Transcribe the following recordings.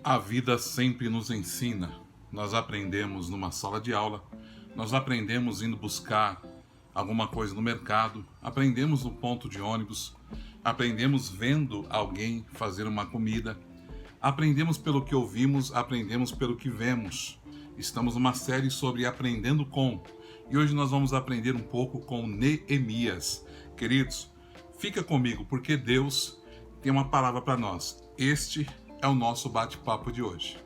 A vida sempre nos ensina. Nós aprendemos numa sala de aula, nós aprendemos indo buscar alguma coisa no mercado, aprendemos no ponto de ônibus, aprendemos vendo alguém fazer uma comida, aprendemos pelo que ouvimos, aprendemos pelo que vemos. Estamos numa série sobre aprendendo com, e hoje nós vamos aprender um pouco com Neemias. Queridos, fica comigo porque Deus tem uma palavra para nós. Este é o nosso bate-papo de hoje.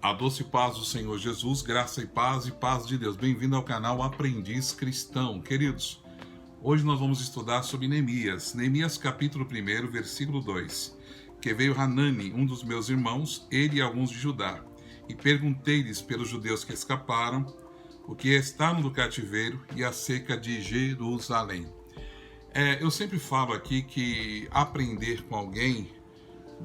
A doce paz do Senhor Jesus, graça e paz de Deus. Bem-vindo ao canal Aprendiz Cristão. Queridos, hoje nós vamos estudar sobre Neemias. Neemias capítulo 1, versículo 2. Que veio Hanani, um dos meus irmãos, ele e alguns de Judá, e perguntei-lhes pelos judeus que escaparam, o que estavam do cativeiro e acerca de Jerusalém. Eu sempre falo aqui que aprender com alguém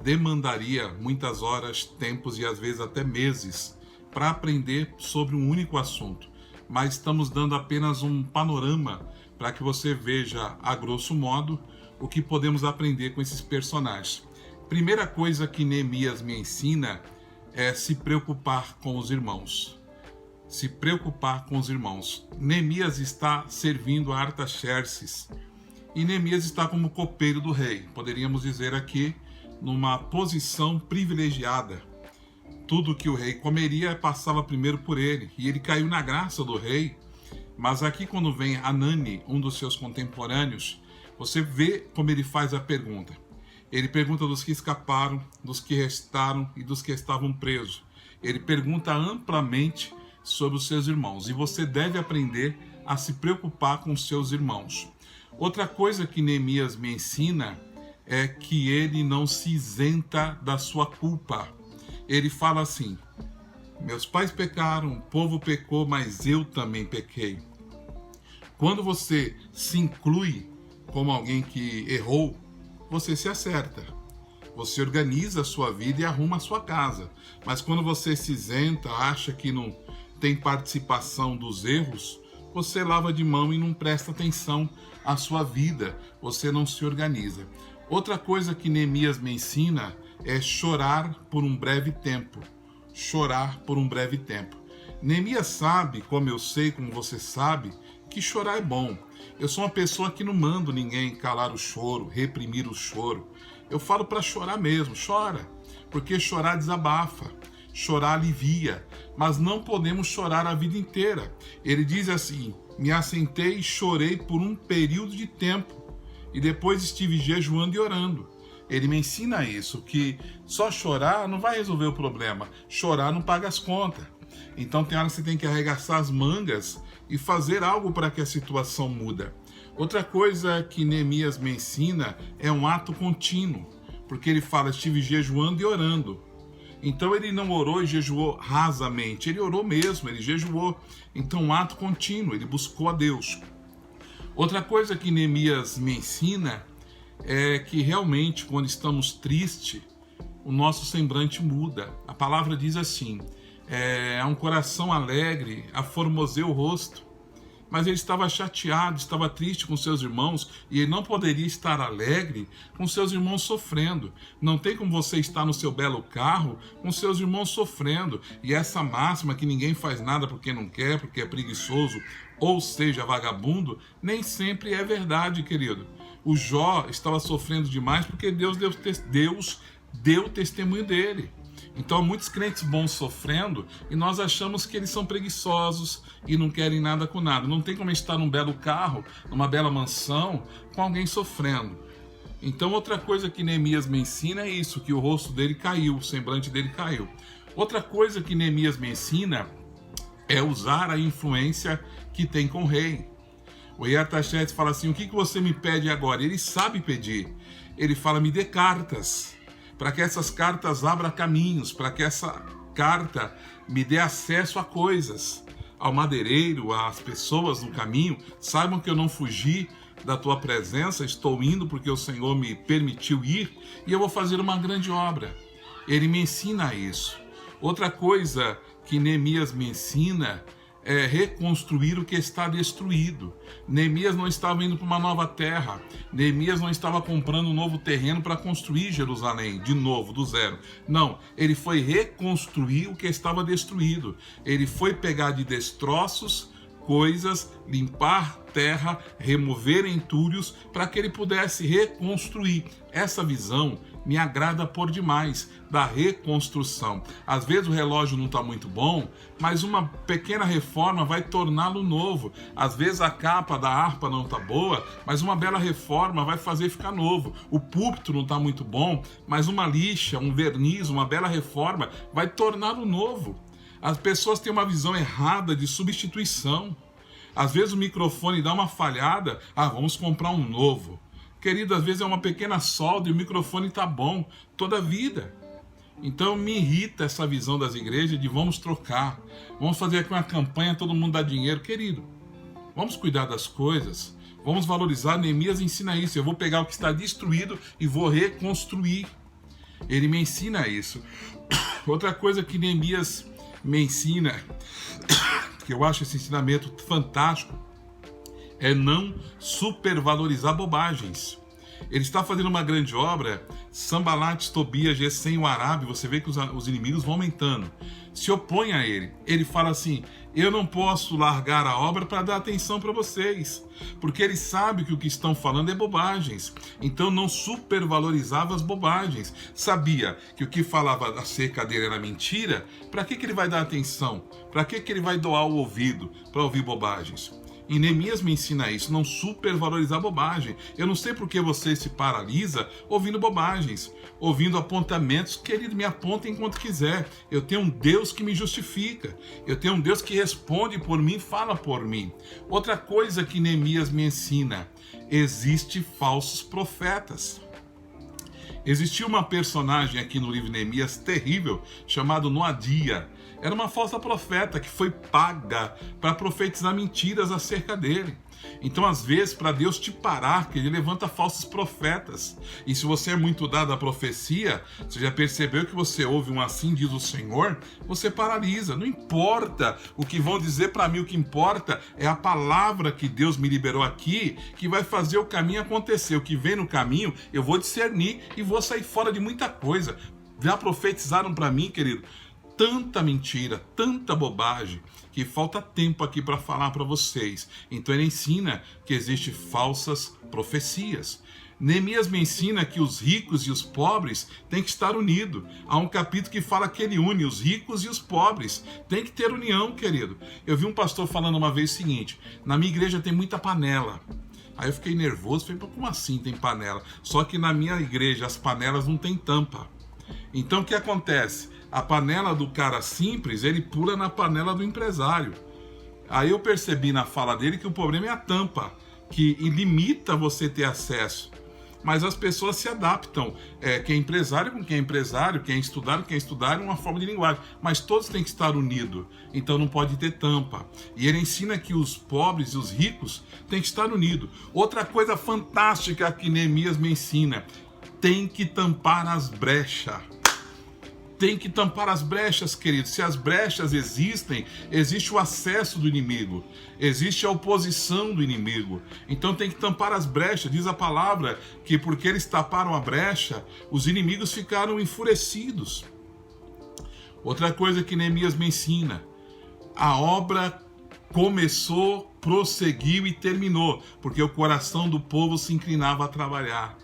demandaria muitas horas, tempos e às vezes até meses para aprender sobre um único assunto. Mas estamos dando apenas um panorama para que você veja, a grosso modo, o que podemos aprender com esses personagens. Primeira coisa que Neemias me ensina é se preocupar com os irmãos. Se preocupar com os irmãos. Neemias está servindo a Artaxerxes. E Neemias está como copeiro do rei, poderíamos dizer aqui, numa posição privilegiada. Tudo que o rei comeria passava primeiro por ele, e ele caiu na graça do rei. Mas aqui quando vem Hanani, um dos seus contemporâneos, você vê como ele faz a pergunta. Ele pergunta dos que escaparam, dos que restaram e dos que estavam presos. Ele pergunta amplamente sobre os seus irmãos, e você deve aprender a se preocupar com os seus irmãos. Outra coisa que Neemias me ensina é que ele não se isenta da sua culpa. Ele fala assim: meus pais pecaram, o povo pecou, mas eu também pequei. Quando você se inclui como alguém que errou, você se acerta. Você organiza a sua vida e arruma a sua casa. Mas quando você se isenta, acha que não tem participação dos erros, você lava de mão e não presta atenção à sua vida, você não se organiza. Outra coisa que Neemias me ensina é chorar por um breve tempo. Chorar por um breve tempo. Neemias sabe, como eu sei, como você sabe, que chorar é bom. Eu sou uma pessoa que não mando ninguém calar o choro, reprimir o choro. Eu falo para chorar mesmo, chora, porque chorar desabafa. Chorar alivia, mas não podemos chorar a vida inteira. Ele diz assim: me assentei e chorei por um período de tempo, e depois estive jejuando e orando. Ele me ensina isso, que só chorar não vai resolver o problema. Chorar não paga as contas. Então tem hora que você tem que arregaçar as mangas e fazer algo para que a situação muda. Outra coisa que Neemias me ensina é um ato contínuo, porque ele fala: estive jejuando e orando. Então ele não orou e jejuou rasamente, ele orou mesmo, ele jejuou. Então um ato contínuo, ele buscou a Deus. Outra coisa que Neemias me ensina é que realmente quando estamos tristes, o nosso semblante muda. A palavra diz assim: um coração alegre aformoseia o rosto. Mas ele estava chateado, estava triste com seus irmãos, e ele não poderia estar alegre com seus irmãos sofrendo. Não tem como você estar no seu belo carro com seus irmãos sofrendo. E essa máxima que ninguém faz nada porque não quer, porque é preguiçoso, ou seja, vagabundo, nem sempre é verdade, querido. O Jó estava sofrendo demais porque Deus deu testemunho dele. Então, muitos crentes bons sofrendo e nós achamos que eles são preguiçosos e não querem nada com nada. Não tem como estar num belo carro, numa bela mansão, com alguém sofrendo. Então, outra coisa que Neemias me ensina é isso, que o rosto dele caiu, o semblante dele caiu. Outra coisa que Neemias me ensina é usar a influência que tem com o rei. O rei Artaxerxes fala assim: o que você me pede agora? Ele sabe pedir. Ele fala: me dê cartas, para que essas cartas abram caminhos, para que essa carta me dê acesso a coisas, ao madeireiro, às pessoas no caminho, saibam que eu não fugi da tua presença, estou indo porque o Senhor me permitiu ir e eu vou fazer uma grande obra. Ele me ensina isso. Outra coisa que Neemias me ensina reconstruir o que está destruído. Neemias não estava indo para uma nova terra. Neemias não estava comprando um novo terreno para construir Jerusalém de novo, do zero. Não, ele foi reconstruir o que estava destruído. Ele foi pegar de destroços coisas, limpar terra, remover entulhos, para que ele pudesse reconstruir. Essa visão me agrada por demais, da reconstrução. Às vezes o relógio não está muito bom, mas uma pequena reforma vai torná-lo novo. Às vezes a capa da harpa não está boa, mas uma bela reforma vai fazer ficar novo. O púlpito não está muito bom, mas uma lixa, um verniz, uma bela reforma vai torná-lo novo. As pessoas têm uma visão errada de substituição. Às vezes o microfone dá uma falhada, vamos comprar um novo. Querido, às vezes é uma pequena solda e o microfone está bom toda a vida. Então me irrita essa visão das igrejas de vamos trocar, vamos fazer aqui uma campanha, todo mundo dá dinheiro. Querido, vamos cuidar das coisas, vamos valorizar. Neemias ensina isso. Eu vou pegar o que está destruído e vou reconstruir. Ele me ensina isso. Outra coisa que Neemias me ensina, que eu acho esse ensinamento fantástico, é não supervalorizar bobagens. Ele está fazendo uma grande obra, Sanbalat, Tobias, Gesem, o Arabe, você vê que os inimigos vão aumentando, se opõem a ele. Ele fala assim: eu não posso largar a obra para dar atenção para vocês, porque ele sabe que o que estão falando é bobagens. Então não supervalorizava as bobagens. Sabia que o que falava acerca dele era mentira. Para que ele vai dar atenção? Para que ele vai doar o ouvido para ouvir bobagens? E Neemias me ensina isso, não supervalorizar bobagem. Eu não sei por que você se paralisa ouvindo bobagens, ouvindo apontamentos. Querido, me aponta enquanto quiser. Eu tenho um Deus que me justifica. Eu tenho um Deus que responde por mim, fala por mim. Outra coisa que Neemias me ensina: existem falsos profetas. Existia uma personagem aqui no livro de Neemias terrível, chamado Noadia. Era uma falsa profeta que foi paga para profetizar mentiras acerca dele. Então, às vezes, para Deus te parar, que ele levanta falsos profetas. E se você é muito dado à profecia, você já percebeu que você ouve um assim diz o Senhor, você paralisa. Não importa o que vão dizer para mim, o que importa é a palavra que Deus me liberou aqui, que vai fazer o caminho acontecer. O que vem no caminho, eu vou discernir e vou sair fora de muita coisa. Já profetizaram para mim, querido, tanta mentira, tanta bobagem, que falta tempo aqui para falar para vocês. Então ele ensina que existem falsas profecias. Neemias me ensina que os ricos e os pobres têm que estar unidos. Há um capítulo que fala que ele une os ricos e os pobres. Tem que ter união, querido. Eu vi um pastor falando uma vez o seguinte: na minha igreja tem muita panela. Aí eu fiquei nervoso, falei: como assim tem panela? Só que na minha igreja as panelas não tem tampa. Então o que acontece? A panela do cara simples, ele pula na panela do empresário. Aí eu percebi na fala dele que o problema é a tampa, que limita você ter acesso. Mas as pessoas se adaptam. Quem é empresário com quem é empresário, quem é estudar, é uma forma de linguagem. Mas todos têm que estar unidos. Então não pode ter tampa. E ele ensina que os pobres e os ricos têm que estar unidos. Outra coisa fantástica que Neemias me ensina: tem que tampar as brechas. Tem que tampar as brechas, querido. Se as brechas existem, existe o acesso do inimigo, existe a oposição do inimigo. Então tem que tampar as brechas. Diz a palavra que porque eles taparam a brecha, os inimigos ficaram enfurecidos. Outra coisa que Neemias me ensina: a obra começou, prosseguiu e terminou, porque o coração do povo se inclinava a trabalhar.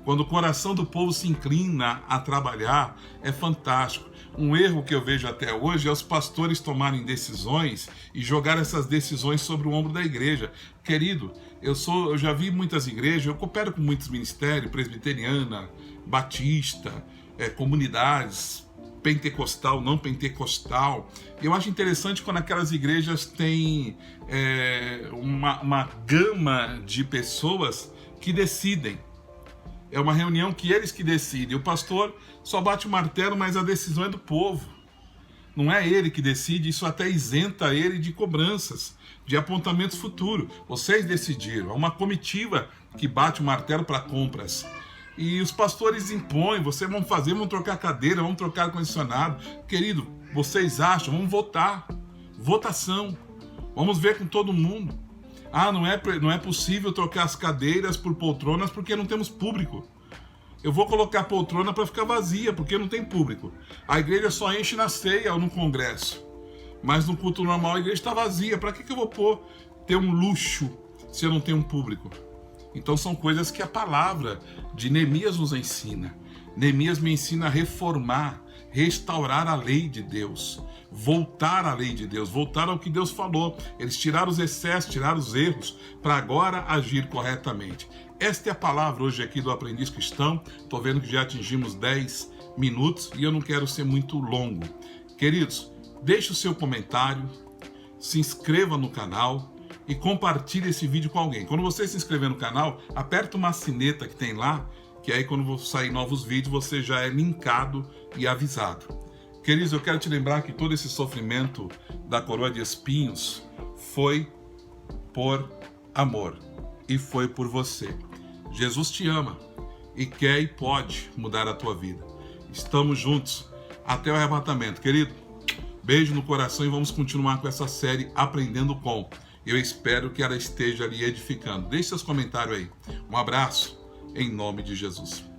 Quando o coração do povo se inclina a trabalhar, é fantástico. Um erro que eu vejo até hoje é os pastores tomarem decisões e jogar essas decisões sobre o ombro da igreja. Querido, eu já vi muitas igrejas, eu coopero com muitos ministérios, presbiteriana, batista, comunidades, pentecostal, não pentecostal. Eu acho interessante quando aquelas igrejas têm uma gama de pessoas que decidem. É uma reunião que eles que decidem. O pastor só bate o martelo, mas a decisão é do povo. Não é ele que decide, isso até isenta ele de cobranças, de apontamentos futuros. Vocês decidiram, é uma comitiva que bate o martelo para compras. E os pastores impõem: vocês vão fazer, vão trocar cadeira, vão trocar ar-condicionado. Querido, vocês acham, vamos votar. Votação. Vamos ver com todo mundo. Ah, não é possível trocar as cadeiras por poltronas porque não temos público. Eu vou colocar poltrona para ficar vazia, porque não tem público. A igreja só enche na ceia ou no congresso. Mas no culto normal a igreja está vazia. Para que eu vou ter um luxo se eu não tenho um público? Então são coisas que a palavra de Neemias nos ensina. Neemias me ensina a reformar, restaurar a lei de Deus, voltar à lei de Deus, voltar ao que Deus falou. Eles tiraram os excessos, tiraram os erros, para agora agir corretamente. Esta é a palavra hoje aqui do Aprendiz Cristão. Estou vendo que já atingimos 10 minutos e eu não quero ser muito longo. Queridos, deixe o seu comentário, se inscreva no canal e compartilhe esse vídeo com alguém. Quando você se inscrever no canal, aperta uma sineta que tem lá, que aí quando sair novos vídeos você já é linkado e avisado. Queridos, eu quero te lembrar que todo esse sofrimento da coroa de espinhos foi por amor e foi por você. Jesus te ama e quer e pode mudar a tua vida. Estamos juntos até o arrebatamento. Querido, beijo no coração e vamos continuar com essa série Aprendendo Com. Eu espero que ela esteja lhe edificando. Deixe seus comentários aí. Um abraço em nome de Jesus.